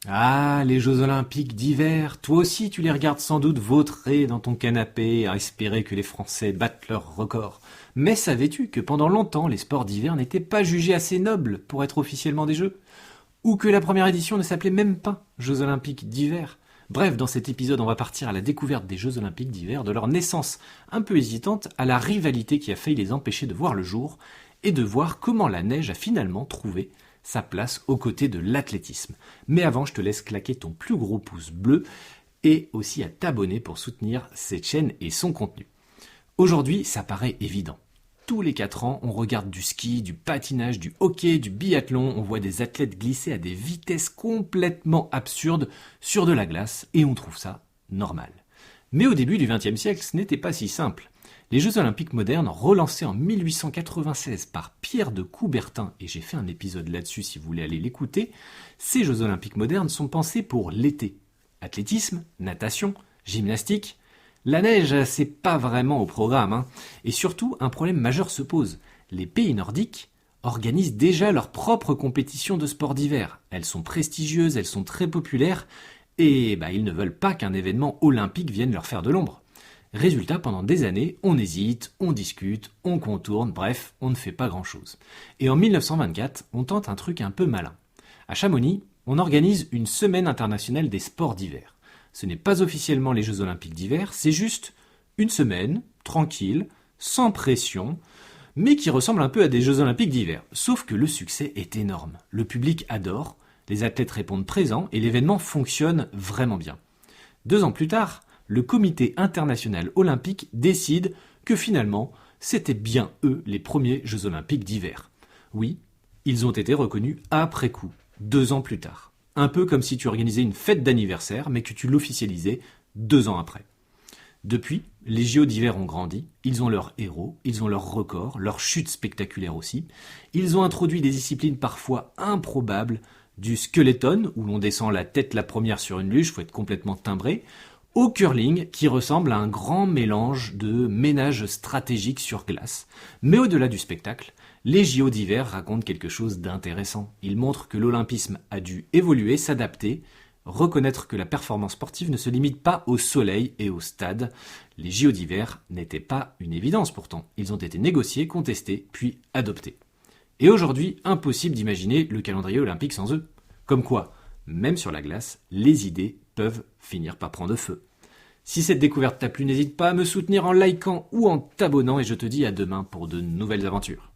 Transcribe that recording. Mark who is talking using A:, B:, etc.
A: Ah, les Jeux Olympiques d'hiver, toi aussi tu les regardes sans doute vautrer dans ton canapé à espérer que les Français battent leur record. Mais savais-tu que pendant longtemps les sports d'hiver n'étaient pas jugés assez nobles pour être officiellement des Jeux? Ou que la première édition ne s'appelait même pas Jeux Olympiques d'hiver? Bref, dans cet épisode, on va partir à la découverte des Jeux Olympiques d'hiver, de leur naissance un peu hésitante à la rivalité qui a failli les empêcher de voir le jour, et de voir comment la neige a finalement trouvé sa place aux côtés de l'athlétisme. Mais avant, je te laisse claquer ton plus gros pouce bleu et aussi à t'abonner pour soutenir cette chaîne et son contenu. Aujourd'hui, ça paraît évident. Tous les 4 ans, on regarde du ski, du patinage, du hockey, du biathlon, on voit des athlètes glisser à des vitesses complètement absurdes sur de la glace et on trouve ça normal. Mais au début du XXe siècle, ce n'était pas si simple. Les Jeux Olympiques modernes, relancés en 1896 par Pierre de Coubertin, et j'ai fait un épisode là-dessus si vous voulez aller l'écouter, ces Jeux Olympiques modernes sont pensés pour l'été. Athlétisme, natation, gymnastique. La neige, c'est pas vraiment au programme, hein. Et surtout, un problème majeur se pose. Les pays nordiques organisent déjà leurs propres compétitions de sport d'hiver. Elles sont prestigieuses, elles sont très populaires, et ils ne veulent pas qu'un événement olympique vienne leur faire de l'ombre. Résultat, pendant des années, on hésite, on discute, on contourne, bref, on ne fait pas grand-chose. Et en 1924, on tente un truc un peu malin. À Chamonix, on organise une semaine internationale des sports d'hiver. Ce n'est pas officiellement les Jeux Olympiques d'hiver, c'est juste une semaine, tranquille, sans pression, mais qui ressemble un peu à des Jeux Olympiques d'hiver. Sauf que le succès est énorme. Le public adore, les athlètes répondent présents et l'événement fonctionne vraiment bien. 2 ans plus tard, le comité international olympique décide que finalement, c'était bien eux les premiers Jeux Olympiques d'hiver. Oui, ils ont été reconnus après coup, 2 ans plus tard. Un peu comme si tu organisais une fête d'anniversaire, mais que tu l'officialisais 2 ans après. Depuis, les JO d'hiver ont grandi, ils ont leurs héros, ils ont leurs records, leurs chutes spectaculaires aussi. Ils ont introduit des disciplines parfois improbables, du skeleton, où l'on descend la tête la première sur une luge, faut être complètement timbré, au curling, qui ressemble à un grand mélange de ménage stratégique sur glace. Mais au-delà du spectacle, les JO d'hiver racontent quelque chose d'intéressant. Ils montrent que l'olympisme a dû évoluer, s'adapter, reconnaître que la performance sportive ne se limite pas au soleil et au stade. Les JO d'hiver n'étaient pas une évidence pourtant. Ils ont été négociés, contestés, puis adoptés. Et aujourd'hui, impossible d'imaginer le calendrier olympique sans eux. Comme quoi, même sur la glace, les idées peuvent finir par prendre feu. Si cette découverte t'a plu, n'hésite pas à me soutenir en likant ou en t'abonnant et je te dis à demain pour de nouvelles aventures.